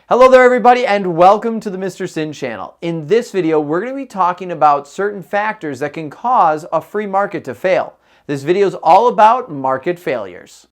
Hello there everybody and welcome to the Mr. Sin channel. In this video, we're going to be talking about certain factors that can cause a free market to fail. This video is all about market failures.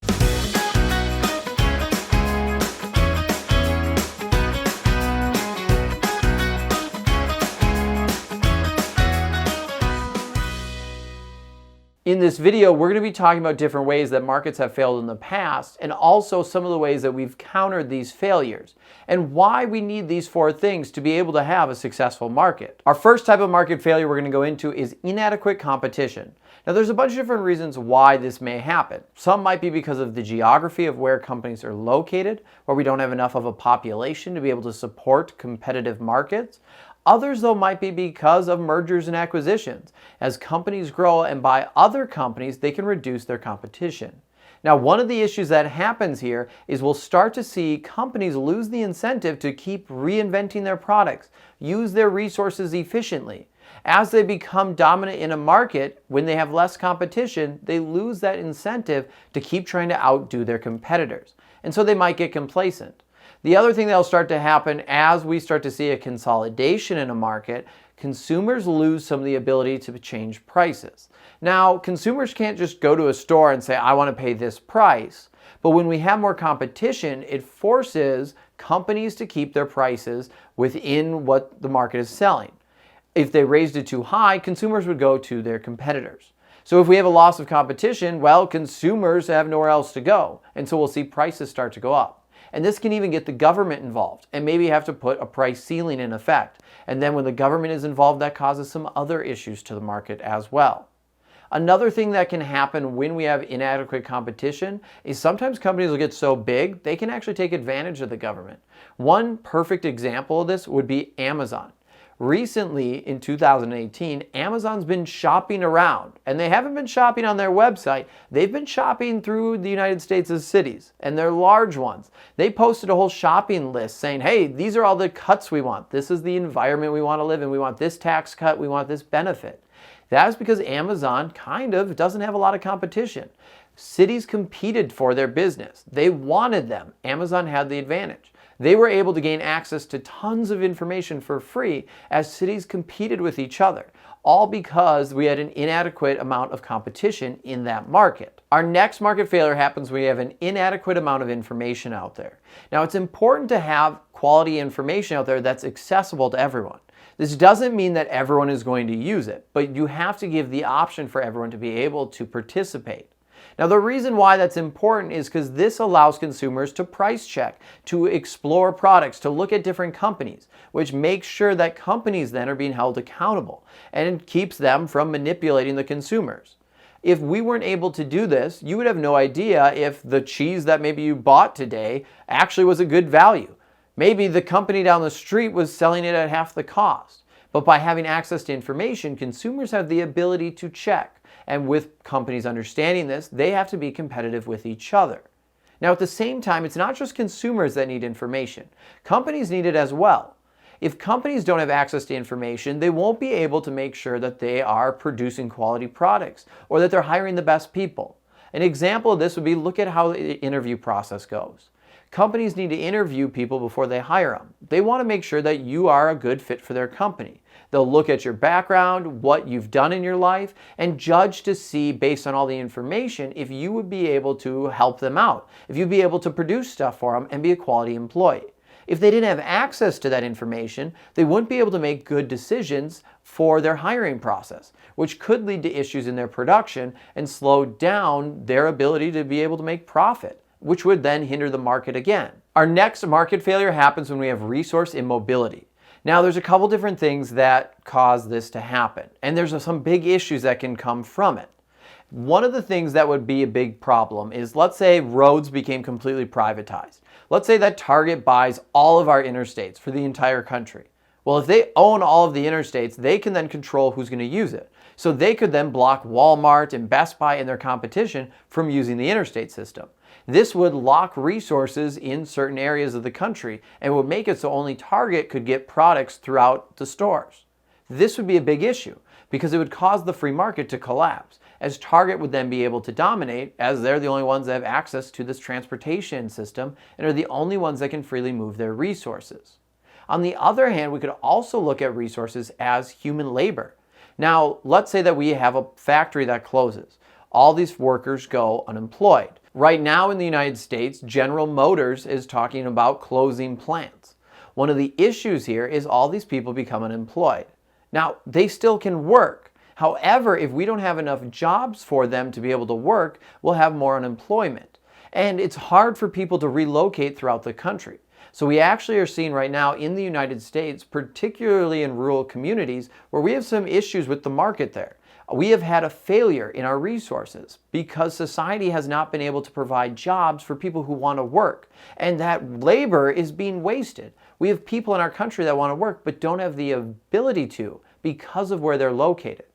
In this video, we're going to be talking about different ways that markets have failed in the past and also some of the ways that we've countered these failures and why we need these four things to be able to have a successful market. Our first type of market failure we're going to go into is inadequate competition. Now, there's a bunch of different reasons why this may happen. Some might be because of the geography of where companies are located, where we don't have enough of a population to be able to support competitive markets. Others, though, might be because of mergers and acquisitions. As companies grow and buy other companies, they can reduce their competition. Now, one of the issues that happens here is we'll start to see companies lose the incentive to keep reinventing their products, use their resources efficiently. As they become dominant in a market, when they have less competition, they lose that incentive to keep trying to outdo their competitors. And so they might get complacent. The other thing that will start to happen as we start to see a consolidation in a market, consumers lose some of the ability to change prices. Now, consumers can't just go to a store and say, I want to pay this price. But when we have more competition, it forces companies to keep their prices within what the market is selling. If they raised it too high, consumers would go to their competitors. So if we have a loss of competition, well, consumers have nowhere else to go. And so we'll see prices start to go up. And this can even get the government involved and maybe have to put a price ceiling in effect. And then when the government is involved, that causes some other issues to the market as well. Another thing that can happen when we have inadequate competition is sometimes companies will get so big, they can actually take advantage of the government. One perfect example of this would be Amazon. Recently, in 2018, Amazon's been shopping around, and they haven't been shopping on their website. They've been shopping through the United States' cities, and they're large ones. They posted a whole shopping list saying, hey, these are all the cuts we want. This is the environment we want to live in. We want this tax cut. We want this benefit. That is because Amazon kind of doesn't have a lot of competition. Cities competed for their business. They wanted them. Amazon had the advantage. They were able to gain access to tons of information for free as cities competed with each other, all because we had an inadequate amount of competition in that market. Our next market failure happens when we have an inadequate amount of information out there. Now, it's important to have quality information out there that's accessible to everyone. This doesn't mean that everyone is going to use it, but you have to give the option for everyone to be able to participate. Now, the reason why that's important is because this allows consumers to price check, to explore products, to look at different companies, which makes sure that companies then are being held accountable and keeps them from manipulating the consumers. If we weren't able to do this, you would have no idea if the cheese that maybe you bought today actually was a good value. Maybe the company down the street was selling it at half the cost. But by having access to information, consumers have the ability to check. And with companies understanding this, they have to be competitive with each other. Now, at the same time, it's not just consumers that need information. Companies need it as well. If companies don't have access to information, they won't be able to make sure that they are producing quality products or that they're hiring the best people. An example of this would be, look at how the interview process goes. Companies need to interview people before they hire them. They want to make sure that you are a good fit for their company. They'll look at your background, what you've done in your life, and judge to see, based on all the information, if you would be able to help them out, if you'd be able to produce stuff for them and be a quality employee. If they didn't have access to that information, they wouldn't be able to make good decisions for their hiring process, which could lead to issues in their production and slow down their ability to be able to make profit, which would then hinder the market again. Our next market failure happens when we have resource immobility. Now, there's a couple different things that cause this to happen, and there's some big issues that can come from it. One of the things that would be a big problem is, let's say roads became completely privatized. Let's say that Target buys all of our interstates for the entire country. Well, if they own all of the interstates, they can then control who's going to use it. So they could then block Walmart and Best Buy and their competition from using the interstate system. This would lock resources in certain areas of the country and would make it so only Target could get products throughout the stores. This would be a big issue because it would cause the free market to collapse. as Target would then be able to dominate, as they're the only ones that have access to this transportation system and are the only ones that can freely move their resources. On the other hand, we could also look at resources as human labor. Now, let's say that we have a factory that closes. All these workers go unemployed. Right now in the United States, General Motors is talking about closing plants. One of the issues here is all these people become unemployed. Now, they still can work. However, if we don't have enough jobs for them to be able to work, we'll have more unemployment. And it's hard for people to relocate throughout the country. So we actually are seeing right now in the United States, particularly in rural communities, where we have some issues with the market there. We have had a failure in our resources because society has not been able to provide jobs for people who want to work. And that labor is being wasted. We have people in our country that want to work but don't have the ability to because of where they're located.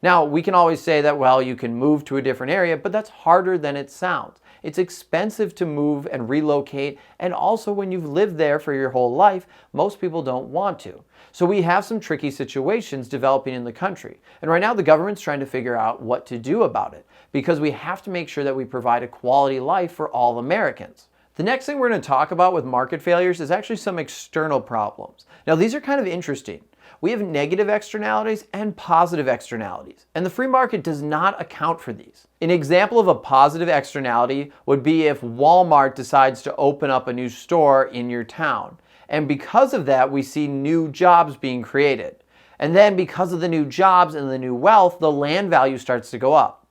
Now, we can always say that, well, you can move to a different area, but that's harder than it sounds. It's expensive to move and relocate, and also when you've lived there for your whole life, most people don't want to. So we have some tricky situations developing in the country. And right now the government's trying to figure out what to do about it, because we have to make sure that we provide a quality life for all Americans. The next thing we're going to talk about with market failures is actually some external problems. Now, these are kind of interesting. We have negative externalities and positive externalities, and the free market does not account for these. An example of a positive externality would be if Walmart decides to open up a new store in your town. And because of that, we see new jobs being created. And then because of the new jobs and the new wealth, the land value starts to go up.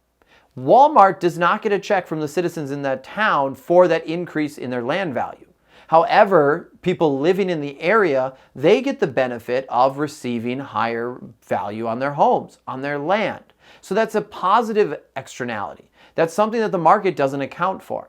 Walmart does not get a check from the citizens in that town for that increase in their land value. However, people living in the area, they get the benefit of receiving higher value on their homes, on their land. So that's a positive externality. That's something that the market doesn't account for.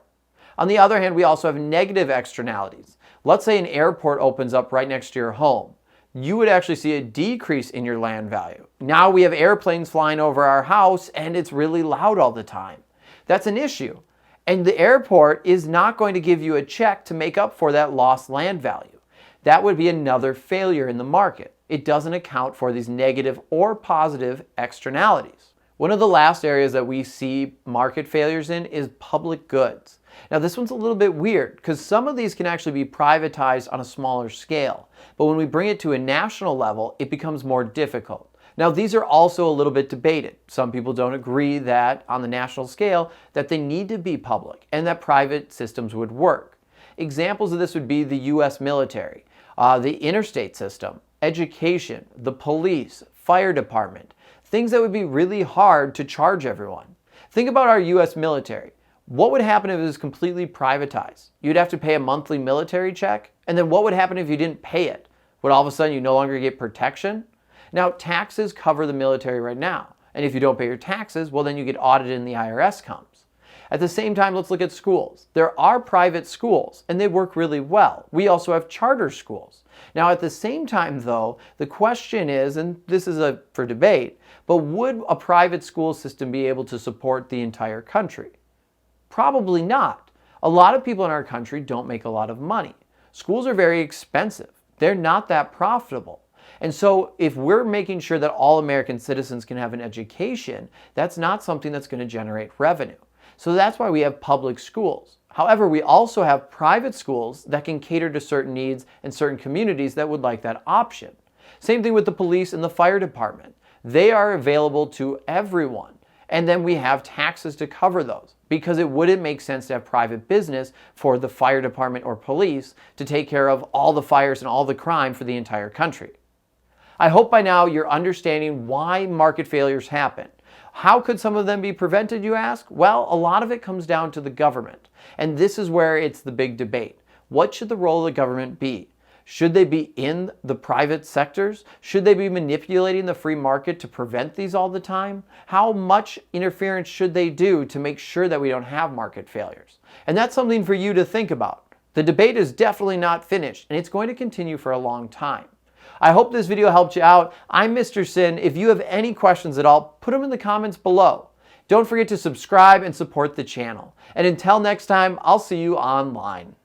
On the other hand, we also have negative externalities. Let's say an airport opens up right next to your home. You would actually see a decrease in your land value. Now we have airplanes flying over our house and it's really loud all the time. That's an issue. And the airport is not going to give you a check to make up for that lost land value. That would be another failure in the market. It doesn't account for these negative or positive externalities. One of the last areas that we see market failures in is public goods. Now this one's a little bit weird because some of these can actually be privatized on a smaller scale. But when we bring it to a national level, it becomes more difficult. Now these are also a little bit debated. Some people don't agree that on the national scale that they need to be public and that private systems would work. Examples of this would be the US military, the interstate system, education, the police, fire department, things that would be really hard to charge everyone. Think about our US military. What would happen if it was completely privatized? You'd have to pay a monthly military check, and then what would happen if you didn't pay it? Would all of a sudden you no longer get protection? Now, taxes cover the military right now, and if you don't pay your taxes, well then you get audited and the IRS comes. At the same time, let's look at schools. There are private schools, and they work really well. We also have charter schools. Now, at the same time, though, the question is, and this is for debate, but would a private school system be able to support the entire country? Probably not. A lot of people in our country don't make a lot of money. Schools are very expensive. They're not that profitable. And so if we're making sure that all American citizens can have an education, that's not something that's going to generate revenue. So that's why we have public schools. However, we also have private schools that can cater to certain needs and certain communities that would like that option. Same thing with the police and the fire department. They are available to everyone. And then we have taxes to cover those because it wouldn't make sense to have private business for the fire department or police to take care of all the fires and all the crime for the entire country. I hope by now you're understanding why market failures happen. How could some of them be prevented, you ask? Well, a lot of it comes down to the government. And this is where it's the big debate. What should the role of the government be? Should they be in the private sectors? Should they be manipulating the free market to prevent these all the time? How much interference should they do to make sure that we don't have market failures? And that's something for you to think about. The debate is definitely not finished, and it's going to continue for a long time. I hope this video helped you out. I'm Mr. Sin. If you have any questions at all, put them in the comments below. Don't forget to subscribe and support the channel. And until next time, I'll see you online.